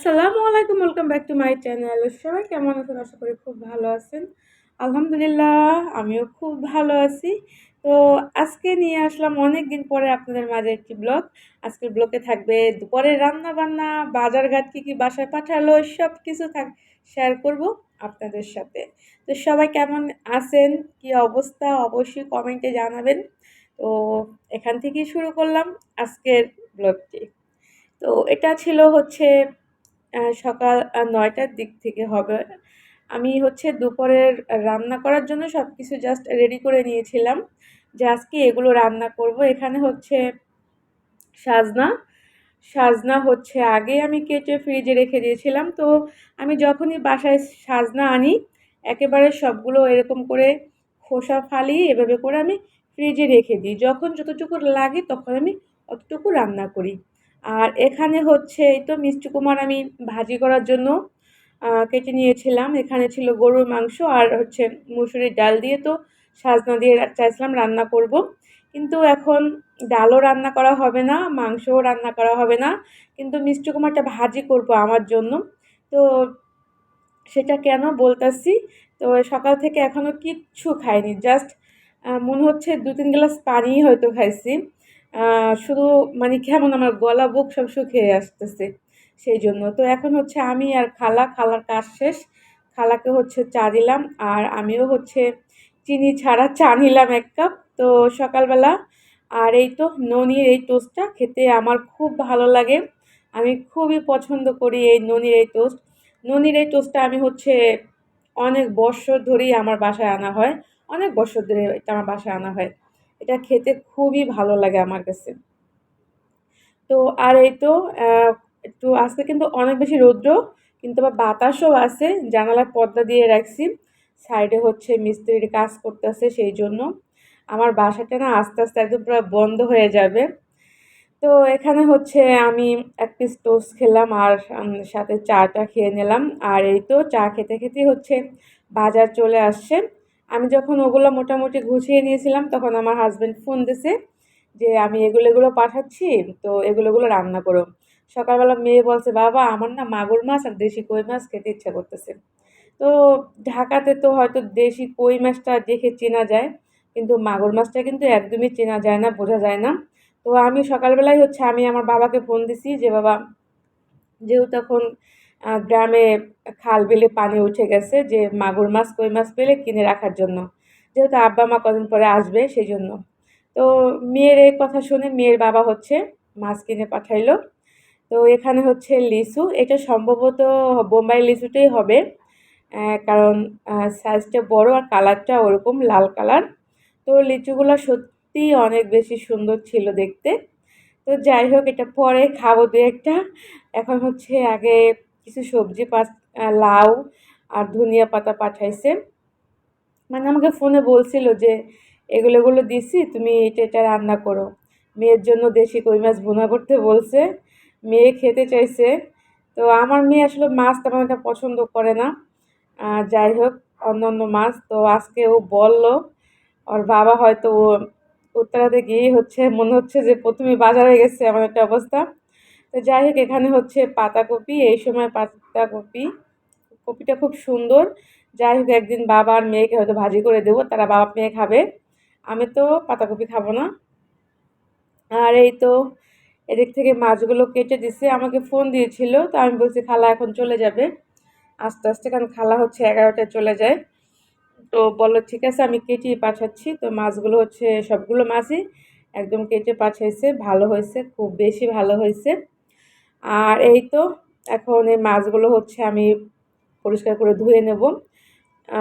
আসসালামু আলাইকুম, welcome back to my channel. সবাই কেমন আছেন? আশা করি খুব ভালো আছেন। আলহামদুলিল্লাহ, আমিও খুব ভালো আছি। তো আজকে নিয়ে আসলাম অনেকদিন পরে আপনাদের মাঝে একটি ব্লগ। আজকের ব্লগে থাকবে দুপুরের রান্না-বান্না, বাজারঘাট কী বাসায় পাঠালো সব কিছু শেয়ার করব আপনাদের সাথে। তো সবাই কেমন আছেন, কি অবস্থা অবশ্যই কমেন্টে জানাবেন। তো এখান থেকেই শুরু করলাম আজকের ব্লগটি। তো এটা ছিল হচ্ছে সকাল ৯টার দিক থেকে হবে। আমি হচ্ছে দুপুরের রান্না করার জন্য সবকিছু জাস্ট রেডি করে নিয়েছিলাম যে আজকে এগুলো রান্না করব। এখানে হচ্ছে সাজনা, সাজনা হচ্ছে আগেই আমি কেটে ফ্রিজে রেখে দিয়েছিলাম। তো আমি যখনই বাসায় সাজনা আনি একেবারে সবগুলো এরকম করে খোসা ফালিয়ে এভাবে করে আমি ফ্রিজে রেখে দিই। যখন যতটুকু লাগে তখন আমি অতটুকু রান্না করি। আর এখানে হচ্ছে এই তো মিষ্টি কুমার আমি ভাজি করার জন্য কেটে নিয়েছিলাম। এখানে ছিল গরুর মাংস আর হচ্ছে মুসুরির ডাল দিয়ে তো সাজনা দিয়ে চাইছিলাম রান্না করব। কিন্তু এখন ডালও রান্না করা হবে না, মাংসও রান্না করা হবে না। কিন্তু মিষ্টি কুমারটা ভাজি করব আমার জন্য। তো সেটা কেন বলতাছি, তো সকাল থেকে এখনো কিচ্ছু খাইনি। জাস্ট মনে হচ্ছে ২-৩ গ্লাস পানিই হয়তো খাইছি। শুধু মানে কেমন আমার গলা বুক সব শুকিয়ে আসতেছে সেইজন্য। তো এখন হচ্ছে আমি আর খালার কাজ শেষ। খালাকে হচ্ছে চা দিলাম আর আমিও হচ্ছে চিনি ছাড়া চা নিলাম ১ কাপ। তো সকালবেলা আর এই তো ননির এই টোস্টটা খেতে আমার খুব ভালো লাগে। আমি খুবই পছন্দ করি এই ননির এই টোস্ট। ননির এই টোস্টটা আমি হচ্ছে অনেক বৎসর ধরেই আমার বাসায় আনা হয়। অনেক বছর ধরে এটা আমার বাসায় আনা হয়। এটা খেতে খুবই ভালো লাগে আমার কাছে। তো আর এই তো আ একটু আজকে কিন্তু অনেক বেশি রৌদ্র, কিন্তু আবার বাতাসও আছে। জানালার পর্দা দিয়ে রাখছি। সাইডে হচ্ছে মিস্ত্রির কাজ করতেছে সেইজন্য। আমার বাসাটা না আস্তে, আস্তে একদম পুরা বন্ধ হয়ে যাবে। তো এখানে হচ্ছে আমি ১ পিস টোস্ট খেলাম আর সাথে চাটা খেয়ে নিলাম। আর এই তো চা খেতে, খেতেই হচ্ছে বাজার চলে আসছে। আমি যখন ওগুলো মোটামুটি গুছিয়ে নিয়েছিলাম তখন আমার হাসব্যান্ড ফোন দিছে যে, "আমি এগুলো পাঠাচ্ছি, তো এগুলো রান্না করো।" সকালবেলা মেয়ে বলছে, "বাবা আমার না মাগুর মাছ আর দেশি কই মাছ খেতে ইচ্ছা করতেছে।" তো ঢাকাতে তো হয়তো দেশি কই মাছটা দেখে চেনা যায়। কিন্তু মাগুর মাছটা কিন্তু একদমই চেনা যায় না, বোঝা যায় না। তো আমি সকালবেলায় হচ্ছে আমি আমার বাবাকে ফোন দিছি যে, "বাবা যেহেতু এখন গ্রামে খাল-বিলে পানি উঠে গেছে যে মাগুর মাছ, কই মাছ পেলে কিনে রাখার জন্য। যেহেতু আব্বা-মা কদিন পরে আসবে সেজন্য।" তো মেয়ের এই কথা শুনে মেয়ের বাবা হচ্ছে মাছ কিনে পাঠাইলো। তো এখানে হচ্ছে লিচু, এটা সম্ভবত বোম্বাই লিচুটাই হবে। কারণ সাইজটা বড় আর কালারটা ওরকম লাল কালার। তো লিচুগুলা সত্যিই অনেক বেশি সুন্দর ছিল দেখতে। তো যাই হোক এটা পরে খাবো ২-১ টা। এখন হচ্ছে আগে কিছু সবজি লাউ আর ধনিয়া পাতা পাঠাইছে। মানে আমাকে ফোনে বলছিল যে, এগুলো দিছি তুমি এটা রান্না করো।" মেয়ের জন্য দেশি কই মাছ ভুনা করতে বলছে। মেয়ে খেতে চাইছে। তো আমার মেয়ে আসলে মাছ তেমন একটা পছন্দ করে না। যাই হোক অন্যান্য মাছ তো আজকে ও বলল, ওর বাবা হয়তো উত্তরাতে গিয়েই হচ্ছে মনে হচ্ছে যে ১ম এই বাজারে গেছে এমন একটা অবস্থা। তো যাই হোক এখানে হচ্ছে পাতাকপি, এই সময় পাতাকপি, কপিটা খুব সুন্দর। যাই হোক একদিন বাবা আর মেয়েকে হয়তো ভাজি করে দেবো, তারা বাবা মেয়ে খাবে। আমি তো পাতাকপি খাবো না। আর এই তো এদিক থেকে মাছগুলো কেটে দিছে। আমাকে ফোন দিয়েছিল। তো আমি বলছি খালা এখন চলে যাবে। আস্তে, আস্তে কারণ খালা হচ্ছে ১১টায় চলে যায়। তো বলল, "ঠিক আছে আমি কেটেই পাঠাচ্ছি।" তো মাছগুলো হচ্ছে সবগুলো মাছই একদম কেটে পাঠাইছে। ভালো হয়েছে, খুব বেশি ভালো হয়েছে। আর এই তো এখন এই মাছগুলো হচ্ছে আমি পরিষ্কার করে ধুয়ে নেব। আ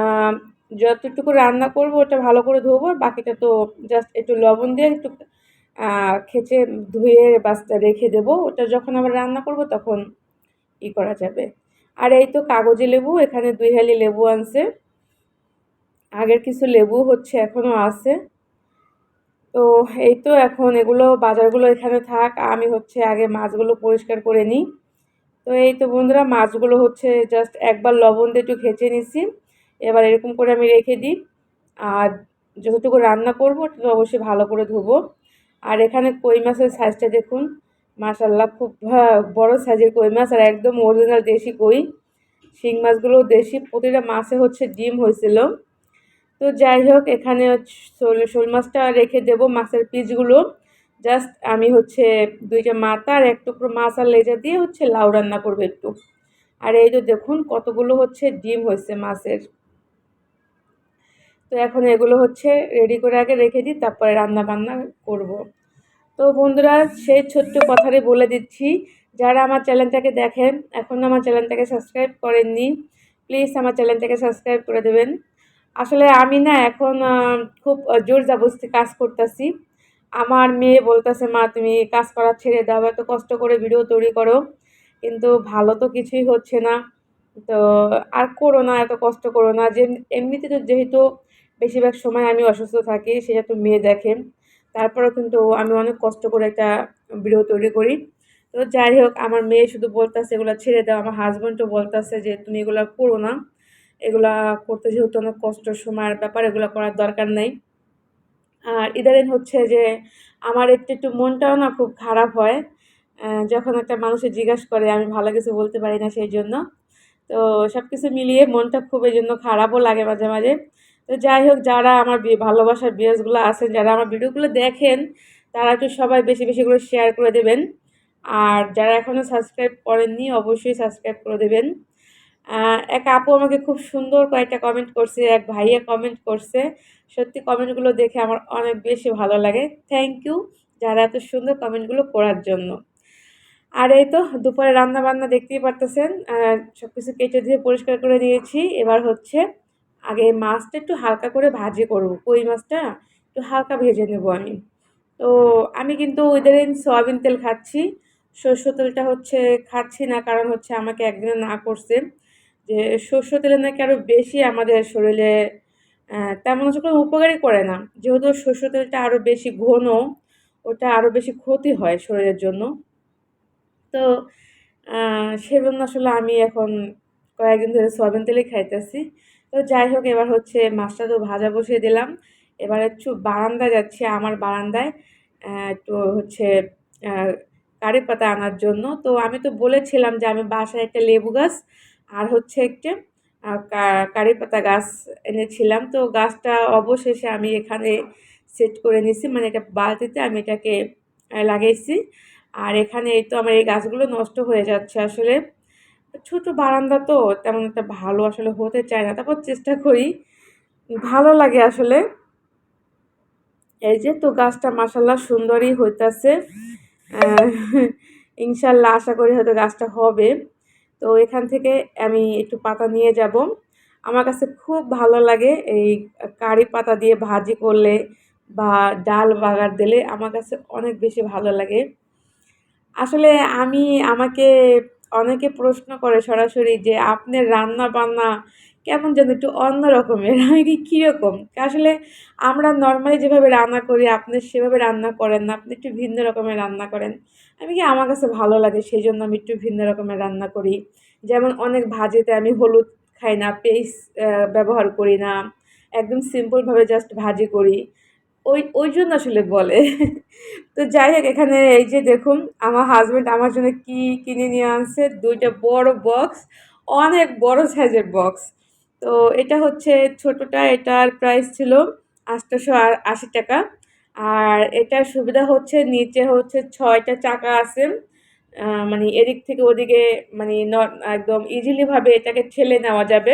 যতটুকু রান্না করব ওটা ভালো করে ধোবো। বাকিটা তো জাস্ট একটু লবণ দিয়ে একটু আ খেঁচে ধুয়ে বাস্তা রেখে দেবো। ওটা যখন আবার রান্না করব তখন করা যাবে। আর এই তো কাগজি লেবু, এখানে ২ হালি লেবু আনছে। আগের কিছু লেবু হচ্ছে এখনো আছে। তো এই তো এখন এগুলো বাজারগুলো এখানে থাক। আমি হচ্ছে আগে মাছগুলো পরিষ্কার করে নিই। তো এই তো বন্ধুরা মাছগুলো হচ্ছে জাস্ট একবার লবণ দিয়ে একটু ভেজে নিছি। এবার এরকম করে আমি রেখে দিই। আর যতটুকু রান্না করব ওটা তো অবশ্যই ভালো করে ধুবো। আর এখানে কই মাছের সাইজটা দেখুন। মাশাআল্লাহ খুব বড় সাইজের কই মাছ আর একদম অরিজিনাল দেশি কই। শিং মাছগুলো দেশি, প্রতিটা মাছে হচ্ছে ডিম হয়েছিল। তো যাই হোক এখানে শোল মাছটা রেখে দেব, মাছের পিসগুলো জাস্ট আমি হচ্ছে ২টা মাথা আর ১ টুকরো মাছ আর লেজা দিয়ে হচ্ছে লাউ রান্না করবো একটু। আর এই তো দেখুন কতগুলো হচ্ছে ডিম হয়েছে মাছের। তো এখন এগুলো হচ্ছে রেডি করে আগে রেখে দিই, তারপরে রান্না বান্না করব। তো বন্ধুরা সেই ছোট্ট কথাটাই বলে দিচ্ছি, যারা আমার চ্যানেলটাকে দেখেন এখনও আমার চ্যানেলটাকে সাবস্ক্রাইব করেননি, প্লিজ আমার চ্যানেলটাকে সাবস্ক্রাইব করে দেবেন। আসলে আমি না এখন খুব জোর জবরদস্তি কাজ করতেছি। আমার মেয়ে বলতেছে, মা তুমি কাজ করা ছেড়ে দাও, এত কষ্ট করে ভিডিও তৈরি করো, কিন্তু ভালো তো কিছুই হচ্ছে না। তো আর করো না, এত কষ্ট করো না। যে এমনিতে তো যেহেতু বেশিরভাগ সময় আমি অসুস্থ থাকি, সেটা তো মেয়ে দেখে। তারপরেও কিন্তু আমি অনেক কষ্ট করে একটা ভিডিও তৈরি করি। তো যাই হোক আমার মেয়ে শুধু বলতেছে এগুলো ছেড়ে দাও, আমার হাজব্যান্ডও বলতেছে যে তুমি এগুলো করো না, এগুলা করতে যেহেতু অনেক কষ্টের সময়ের ব্যাপার, এগুলো করার দরকার নেই। আর ইদানিং হচ্ছে যে আমার একটু মনটাও না খুব খারাপ হয় যখন একটা মানুষে জিজ্ঞাসা করে, আমি ভালো কিছু বলতে পারি না সেই জন্য। তো সব কিছু মিলিয়ে মনটা খুব এজন্য খারাপও লাগে মাঝে, মাঝে। তো যাই হোক যারা আমার ভালোবাসার ভিউয়ার্সগুলো আছেন, যারা আমার ভিডিওগুলো দেখেন, তারা একটু সবাই বেশি, বেশি করে শেয়ার করে দেবেন। আর যারা এখনও সাবস্ক্রাইব করেননি অবশ্যই সাবস্ক্রাইব করে দেবেন। এক আপু আমাকে খুব সুন্দর কয়েকটা কমেন্ট করছে, এক ভাইয়া কমেন্ট করছে। সত্যি কমেন্টগুলো দেখে আমার অনেক বেশি ভালো লাগে। থ্যাংক ইউ যারা এত সুন্দর কমেন্টগুলো করার জন্য। আর এই তো দুপুরে রান্না-বান্না দেখতেই পারতেছেন। সবকিছু কেটে ধুয়ে পরিষ্কার করে নিয়েছি। এবার হচ্ছে আগে মাছটা একটু হালকা করে ভাজি করব। কই মাছটা একটু হালকা ভেজে নেব আমি। তো আমি কিন্তু ইদানিং সয়াবিন তেল খাচ্ছি। সরষের তেলটা হচ্ছে খাচ্ছি না, কারণ হচ্ছে আমাকে একজনে না করছে যে সরষের তেলের নাকি আরো বেশি আমাদের শরীরে তেমন হচ্ছে কোনো উপকারই করে না। যেহেতু সরষের তেলটা আরো বেশি ঘন, ওটা আরো বেশি ক্ষতি হয় শরীরের জন্য। তো আ সেজন্য আসলে আমি এখন কয়েকদিন ধরে সয়াবিন তেলই খাইতেছি। তো যাই হোক এবার হচ্ছে মাছটা তো ভাজা বসিয়ে দিলাম। এবার একটু বারান্দায় যাচ্ছি, আমার বারান্দায় একটু হচ্ছে আ কারি পাতা আনার জন্য। তো আমি তো বলেছিলাম যে আমি বাসায় একটা লেবু গাছ আর হচ্ছে একটা আ কা কারি পাতা গাছ এনেছিলাম। তো গাছটা অবশেষে আমি এখানে সেট করে নিছি। মানে এটা বালতিতে আমি এটাকে লাগাইছি। আর এখানে এই তো আমার এই গাছগুলো নষ্ট হয়ে যাচ্ছে আসলে। ছোট বারান্দা তো তেমন একটা ভালো আসলে হতে চায় না। তারপর চেষ্টা করি। ভালো লাগে আসলে। এই যে তো গাছটা মাশাআল্লাহ সুন্দরই হইতাছে। অ্যা ইনশাআল্লাহ আশা করি হয়তো গাছটা হবে। তো এখান থেকে আমি একটু পাতা নিয়ে যাব। আমার কাছে খুব ভালো লাগে এই কারি পাতা দিয়ে ভাজি করলে বা ডাল বাগার দিলে আমার কাছে অনেক বেশি ভালো লাগে। আসলে আমি আমাকে অনেকে প্রশ্ন করে সরাসরি যে, "আপনার রান্না-বান্না কেমন যেন একটু অন্য রকমের।" আমি কি কিরকম? আসলে আমরা নরমালি যেভাবে রান্না করি আপনি সেভাবে রান্না করেন না। আপনি একটু ভিন্ন রকমের রান্না করেন। আমি কি আমার কাছে ভালো লাগে সেজন্য আমি একটু ভিন্ন রকমের রান্না করি। যেমন অনেক ভাজিতে আমি হলুদ খাই না, পেস্ট ব্যবহার করি না। একদম সিম্পল ভাবে জাস্ট ভাজি করি। ওইজন্য আসলে বলে। তো যাই হোক এখানে এই যে দেখুন আমার হাসব্যান্ড আমার জন্য কি কিনে নিয়ে আনছে ২ টা বড় বক্স, অনেক বড় সাইজের বক্স। তো এটা হচ্ছে ছোটটা, এটার প্রাইস ছিল ৳৮৮০ আর এটার সুবিধা হচ্ছে নিচে হচ্ছে ৬ টা চাকা আছে। মানে এদিক থেকে ওদিকে মানে একদম ইজিলি ভাবে এটাকে ঠেলে নেওয়া যাবে।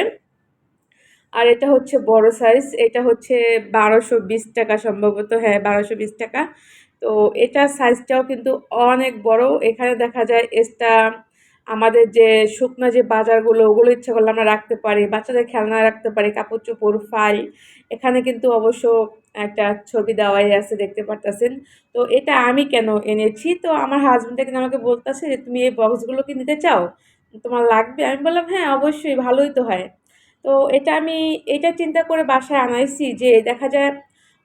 আর এটা হচ্ছে বড় সাইজ। এটা হচ্ছে ৳১২২০ সম্ভবত। হ্যাঁ, ৳১২২০। তো এটার সাইজটাও কিন্তু অনেক বড়। এখানে দেখা যায় এক্সট্রা আমাদের যে শুকনা যে বাজারগুলো ওগুলো ইচ্ছা করলে আমরা রাখতে পারি। বাচ্চাদের খেলনা রাখতে পারি, কাপড়-চোপড়, ফাইল। এখানে কিন্তু অবশ্য একটা ছবি দেওয়াই আছে দেখতে পারতেছেন। তো এটা আমি কেন এনেছি? তো আমার হাসব্যান্ডটা কিন্তু আমাকে বলতেছে যে, "তুমি এই বক্সগুলো কি নিতে চাও? তোমার লাগবে?" আমি বললাম, "হ্যাঁ, অবশ্যই ভালোই তো হয়।" তো এটা চিন্তা করে বাসায় আনাইছি যে দেখা যায়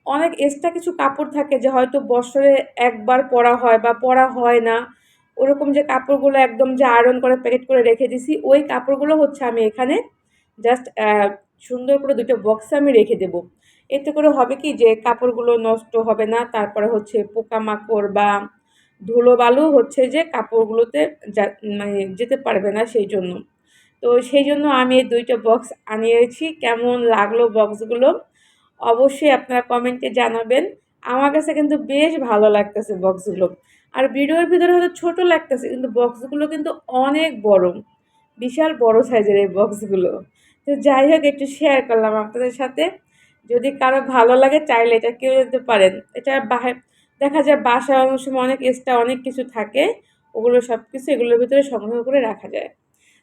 অনেক এক্সট্রা কিছু কাপড় থাকে যে হয়তো বছরে একবার পরা হয় বা পরা হয় না। ওরকম যে কাপড়গুলো একদম যে আয়রন করে প্যাকেট করে রেখে দিছি, ওই কাপড়গুলো হচ্ছে আমি এখানে জাস্ট সুন্দর করে ২ টা বক্সে আমি রেখে দেব। এতে করে হবে কি যে কাপড়গুলো নষ্ট হবে না। তারপরে হচ্ছে পোকামাকড় বা ধুলো বালু হচ্ছে যে কাপড়গুলোতে মানে যেতে পারবে না সেই জন্য। তো সেই জন্য আমি এই ২ টা বক্স আনিয়েছি। কেমন লাগলো বক্সগুলো অবশ্যই আপনারা কমেন্টে জানাবেন। আমার কাছে কিন্তু বেশ ভালো লাগতেছে বক্সগুলো। আর ভিডিওর ভিতরে হয়তো ছোট লাগতেছে কিন্তু বক্সগুলো কিন্তু অনেক বড়। বিশাল বড় সাইজের এই বক্সগুলো। তো যাই হোক একটু শেয়ার করলাম আপনাদের সাথে। যদি কারো ভালো লাগে চাইলে এটা কিনে নিতে পারেন। এটা দেখা যায় বাসায় অনেক সময় অনেক এক্সট্রা অনেক কিছু থাকে। ওগুলো সবকিছু এগুলোর ভিতরে সংগ্রহ করে রাখা যায়।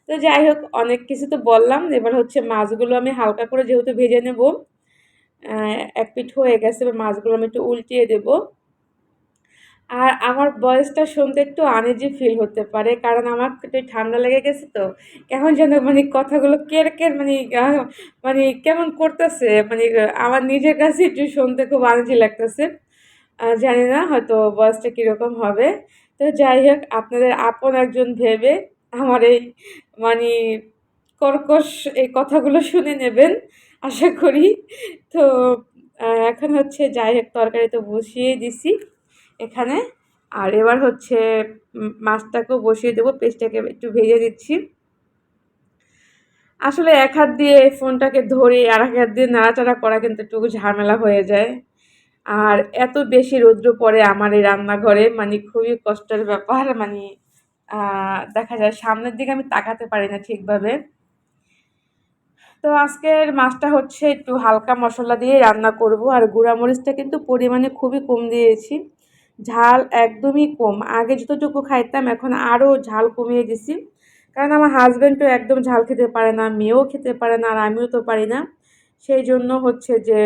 তো যাই হোক অনেক কিছু তো বললাম। এবার হচ্ছে মাছগুলো আমি হালকা করে যেহেতু ভেজে নেব। এক পিঠ হয়ে গেছে এবার মাছগুলো আমি একটু উল্টিয়ে দেব। আর আমার ভয়েসটা শুনতে একটু আনইজি ফিল হতে পারে। কারণ আমার একটু ঠান্ডা লেগে গেছে তো। কেমন যেন মানে কথাগুলো কের মানে মানে কেমন করতেছে। মানে আমার নিজের কাছে একটু শুনতে খুব আনইজি লাগতেছে। জানি না হয়তো ভয়েসটা কিরকম হবে। তো যাই হোক আপনাদের আপন একজন ভেবে আমার এই মানে কর্কশ এই কথাগুলো শুনে নেবেন আশা করি। তো এখন হচ্ছে যাই হোক তরকারি তো বসিয়েই দিছি এখানে। আর এবার হচ্ছে মাছটাকেও বসিয়ে দেবো, পেঁয়াজটাকে একটু ভেজে দিচ্ছি। আসলে এক হাত দিয়ে ফোনটাকে ধরে আরেক হাত দিয়ে নাড়াচাড়া করা কিন্তু একটু ঝামেলা হয়ে যায়। আর এত বেশি রৌদ্র পড়ে আমার এই রান্নাঘরে মানে খুবই কষ্টের ব্যাপার। মানে দেখা যায় সামনের দিকে আমি তাকাতে পারি না ঠিকভাবে। তো আজকের মাছটা হচ্ছে একটু হালকা মশলা দিয়ে রান্না করব। আর গুঁড়া মরিচটা কিন্তু পরিমাণে খুবই কম দিয়েছি। ঝাল একদমই কম। আগে যতটুকু খাইতাম এখন আরও ঝাল কমিয়ে দিছি। কারণ আমার হাসব্যান্ডও একদম ঝাল খেতে পারে না, মেয়েও খেতে পারে না আর আমিও তো পারি না। সেই জন্য হচ্ছে যে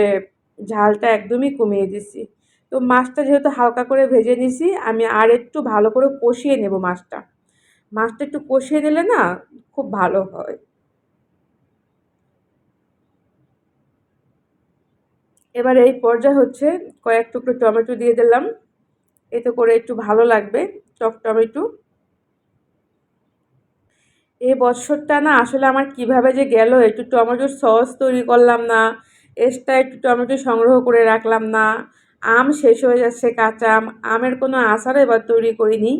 ঝালটা একদমই কমিয়ে দিছি। তো মাছটা যেহেতু হালকা করে ভেজে নিছি আমি আর একটু ভালো করে কষিয়ে নেব মাছটা। মাছটা একটু কষিয়ে নিলে না খুব ভালো হয়। এবার এই পর্যায়ে হচ্ছে কয়েক টুকরো টমেটো দিয়ে দিলাম। এতে করে একটু ভালো লাগবে টক টমেটো। এই বছরটা না আসলে আমার কিভাবে যে গেল একটু টমেটোর সস তৈরি করলাম না, এক্সট্রা একটু টমেটো সংগ্রহ করে রাখলাম না। আম শেষ হয়ে যাচ্ছে কাঁচা আম, আমের কোনো আচারও এবার তৈরি করিনি।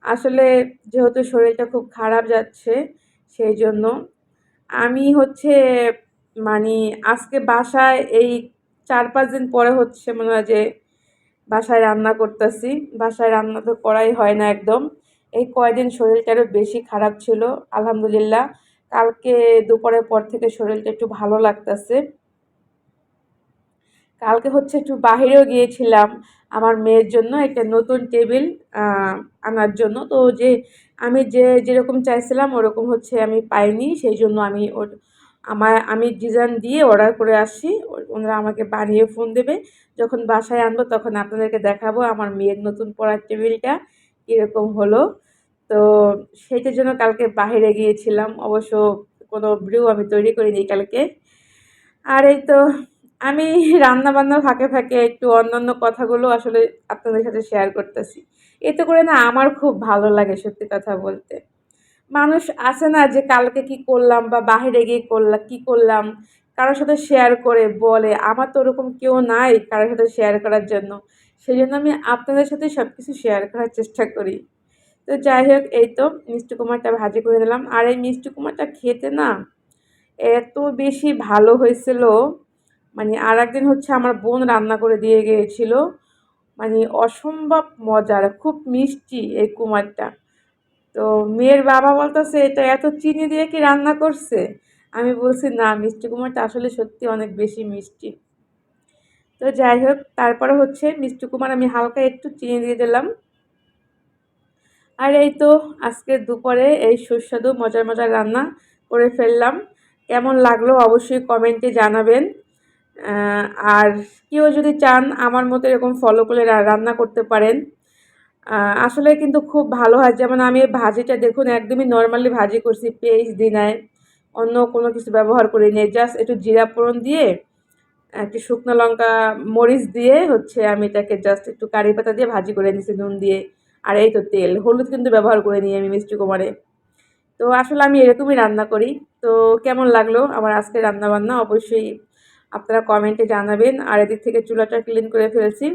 আসলে যেহেতু শরীরটা খুব খারাপ যাচ্ছে সেই জন্য আমি হচ্ছে মানে আজকে বাসায় এই ৪-৫ দিন পরে হচ্ছে মনে হয় যে বাসায় রান্না করতেছি। বাসায় রান্না তো করাই হয় না একদম। এই কয়দিন শরীরটা আরও বেশি খারাপ ছিল। আলহামদুলিল্লাহ কালকে দুপুরের পর থেকে শরীরটা একটু ভালো লাগতেছে। কালকে হচ্ছে একটু বাহিরেও গিয়েছিলাম আমার মেয়ের জন্য একটা নতুন টেবিল আনার জন্য। তো আমি যেরকম চাইছিলাম ওরকম হচ্ছে আমি পাইনি। সেই জন্য আমি ডিজাইন দিয়ে অর্ডার করে আসি। ওনারা আমাকে বানিয়ে ফোন দেবে। যখন বাসায় আনবো তখন আপনাদেরকে দেখাবো আমার মেয়ের নতুন পড়ার টেবিলটা কীরকম হলো। তো সেইটার জন্য কালকে বাহিরে গিয়েছিলাম। অবশ্য কোনো ভিডিও আমি তৈরি করিনি কালকে। আর এই তো আমি রান্না-বান্নার ফাঁকে একটু অন্যান্য কথাগুলো আসলে আপনাদের সাথে শেয়ার করতেছি। এতে করে না আমার খুব ভালো লাগে সত্যি কথা বলতে। মানুষ আছে না যে কালকে কি করলাম বা বাহিরে গিয়ে কি করলাম কারোর সাথে শেয়ার করে বলে। আমার তো ওরকম কেউ নাই কারোর সাথে শেয়ার করার জন্য। সেজন্য আমি আপনাদের সাথে সবকিছু শেয়ার করার চেষ্টা করি। তো যাই হোক এই তো মিষ্টি কুমারটা ভাজি করে নিলাম। আর এই মিষ্টি কুমারটা খেতে না এত বেশি ভালো হয়েছিল। মানে আরেকদিন হচ্ছে আমার বোন রান্না করে দিয়ে গিয়েছিল। মানে অসম্ভব মজার, খুব মিষ্টি এই কুমারটা। তো মেয়ের বাবা বলতেছে এটা এত চিনি দিয়ে কি রান্না করছে? আমি বলছি না মিষ্টি কুমারটা আসলে সত্যি অনেক বেশি মিষ্টি। তো যাই হোক তারপরে হচ্ছে মিষ্টি কুমার আমি হালকা একটু চিনি দিয়ে দিলাম। আর এই তো আজকে দুপুরে এই সুস্বাদু মজার রান্না করে ফেললাম। কেমন লাগলো অবশ্যই কমেন্টে জানাবেন। আর কেউ যদি চান আমার মতো এরকম ফলো করে রান্না করতে পারেন। আসলে কিন্তু খুব ভালো হয়। যেমন আমি এই ভাজিটা দেখুন একদমই নরমালি ভাজি করছি, পেঁয়াজ দিই নাই, অন্য কোনো কিছু ব্যবহার করিনি। জাস্ট একটু জিরা ফোড়ন দিয়ে, একটু শুকনো লঙ্কা, মরিচ দিয়ে হচ্ছে আমি এটাকে জাস্ট একটু কারি পাতা দিয়ে ভাজি করে নিয়েছি নুন দিয়ে। আর এই তো তেল, হলুদ কিন্তু ব্যবহার করিনি আমি মিষ্টি কুমারে। তো আসলে আমি এরকমই রান্না করি। তো কেমন লাগলো আমার আজকের রান্নাবান্না অবশ্যই আপনারা কমেন্টে জানাবেন। আর এদিক থেকে চুলাটা ক্লিন করে ফেলেছি।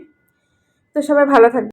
তো সবাই ভালো থাকবেন।